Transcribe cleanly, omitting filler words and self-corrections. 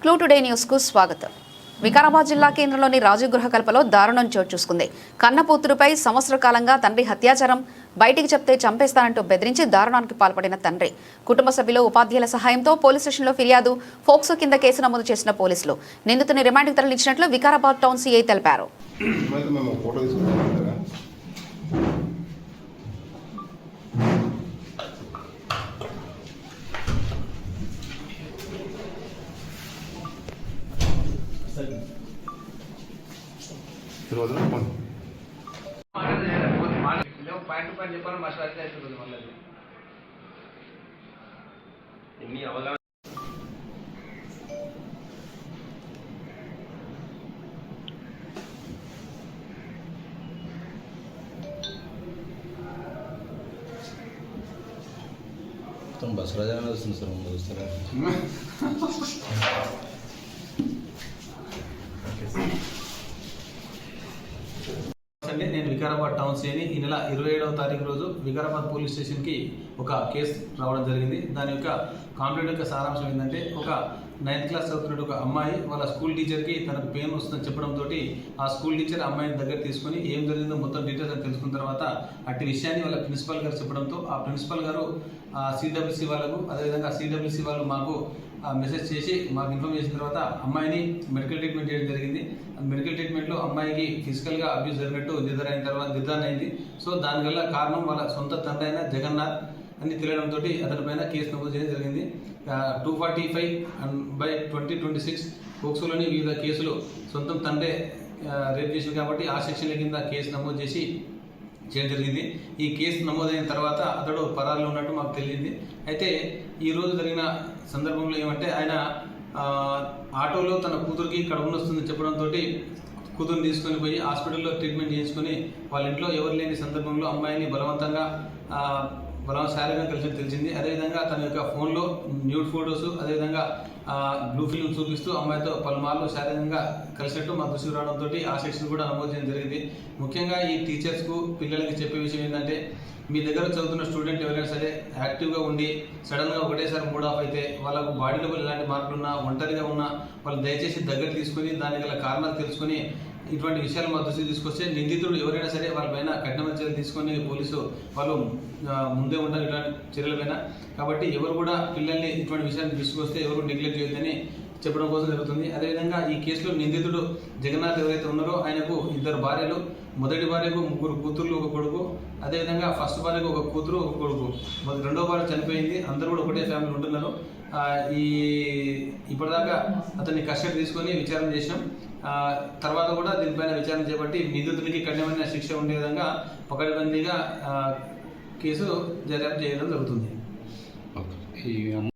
Clue today news కు స్వాగతం. వికారాబాద్ జిల్లా కేంద్రంలోని రాజగృహ కల్పలో దారుణం చోటు చూసుకుంది. కన్నపూతురుపై సంవత్సర కాలంగా తండ్రి అత్యాచారం బయటికి చెప్తే చంపేస్తానంటూ బెదిరించి దారుణానికి పాల్పడిన తండ్రి కుటుంబ సభ్యులు ఉపాధ్యాయుల సహాయంతో పోలీస్ స్టేషన్లో ఫిర్యాదు, ఫోక్సో కింద కేసు నమోదు చేసిన పోలీసులు నిందితుని రిమాండ్కి తరలించినట్లు వికారాబాద్ టౌన్ సీఐ తెలిపారు. బస్ రాజానే వస్తుంది సార్ ముందు వస్తారా? అంటే నేను వికారాబాద్ టౌన్ సిఐని ఈ నెల 27వ తారీఖు రోజు వికారాబాద్ పోలీస్ స్టేషన్కి ఒక కేసు రావడం జరిగింది. దాని యొక్క కంప్లైంట్ యొక్క సారాంశం ఏంటంటే, ఒక 9th క్లాస్ చదువుతున్న ఒక అమ్మాయి వాళ్ళ స్కూల్ టీచర్కి తనకు పెయిన్ వస్తుందని చెప్పడంతో ఆ స్కూల్ టీచర్ అమ్మాయిని దగ్గర తీసుకొని ఏం జరిగిందో మొత్తం డీటెయిల్స్ అని తెలుసుకున్న తర్వాత అట్టి విషయాన్ని వాళ్ళ ప్రిన్సిపల్ గారు చెప్పడంతో ఆ ప్రిన్సిపల్ గారు సిడబ్ల్యూసీ వాళ్ళకు, అదేవిధంగా సిడబ్ల్యూసీ వాళ్ళు మాకు మెసేజ్ చేసి మాకు ఇన్ఫార్మ్ చేసిన తర్వాత అమ్మాయిని మెడికల్ ట్రీట్మెంట్ చేయడం జరిగింది. మెడికల్ ట్రీట్మెంట్లో అమ్మాయికి ఫిజికల్గా అబ్యూస్ జరిగినట్టు నిర్ధారణ అయింది. సో దానివల్ల కారణం వాళ్ళ సొంత తండ్రి అయిన జగన్నాథ్ అని తెలియడంతో అతని పైన కేసు నమోదు చేయడం జరిగింది. 245/2026 పోక్సోలోని వివిధ కేసులు సొంతం తండ్రి రేప్ చేసింది కాబట్టి ఆ సెక్షన్ల కింద కేసు నమోదు చేసి చేయడం జరిగింది. ఈ కేసు నమోదైన తర్వాత అతడు పరారులో ఉన్నట్టు మాకు తెలిసింది. అయితే ఈరోజు జరిగిన సందర్భంలో ఏమంటే, ఆయన ఆటోలో తన కూతురికి కడుపు నొస్తుందని చెప్పడంతో కూతురుని తీసుకొని పోయి హాస్పిటల్లో ట్రీట్మెంట్ చేయించుకొని వాళ్ళ ఇంట్లో ఎవరు లేని సందర్భంలో అమ్మాయిని బలవంతంగా శారీరంగా కలిసి తెలిసింది. అదేవిధంగా తన యొక్క ఫోన్లో న్యూడ్ ఫొటోస్, అదేవిధంగా బ్లూ ఫిల్మ్ చూపిస్తూ అమ్మాయితో పలుమార్లు శారీరంగా కలిసినట్టు మా దృష్టికి రావడంతో ఆ సెక్షన్ కూడా నమోదు చేయడం జరిగింది. ముఖ్యంగా ఈ టీచర్స్కు పిల్లలకి చెప్పే విషయం ఏంటంటే, మీ దగ్గర చదువుతున్న స్టూడెంట్ ఎవరైనా సరే యాక్టివ్గా ఉండి సడన్గా ఒకటేసారి మూడ్ ఆఫ్ అయితే, వాళ్ళకు బాడీలో ఎలాంటి మార్పులు ఉన్నా, ఒంటరిగా ఉన్నా వాళ్ళు దయచేసి దగ్గర తీసుకొని దానికి గల కారణాలు తెలుసుకొని ఇటువంటి విషయాలు మా దృష్టికి తీసుకొస్తే నిందితుడు ఎవరైనా సరే వాళ్ళపైన కఠినమైన చర్యలు తీసుకొని పోలీసు వాళ్ళు ముందే ఉంటారు ఇట్లాంటి చర్యలపైన. కాబట్టి ఎవరు కూడా పిల్లల్ని ఇటువంటి విషయాన్ని తీసుకొస్తే ఎవరు నెగ్లెక్ట్ చేయొద్దని చెప్పడం కోసం జరుగుతుంది. అదేవిధంగా ఈ కేసులో నిందితుడు జగన్నాథ్ ఎవరైతే ఉన్నారో ఆయనకు 2 భార్యలు, మొదటి భార్యకు 3 కూతుర్లు 1 కొడుకు, అదేవిధంగా ఫస్ట్ భార్యకు 1 కూతురు 1 కొడుకు, రెండో భార్య చనిపోయింది. అందరూ కూడా ఒకటే ఫ్యామిలీ ఉంటున్నారు. ఇప్పటిదాకా అతన్ని కస్టడీ తీసుకొని విచారణ చేసినాం. తర్వాత కూడా దీనిపైన విచారణ చేపట్టి నిందితుడికి కఠినమైన శిక్ష ఉండే విధంగా పకడ్బందీగా కేసు దర్యాప్తు చేయడం జరుగుతుంది.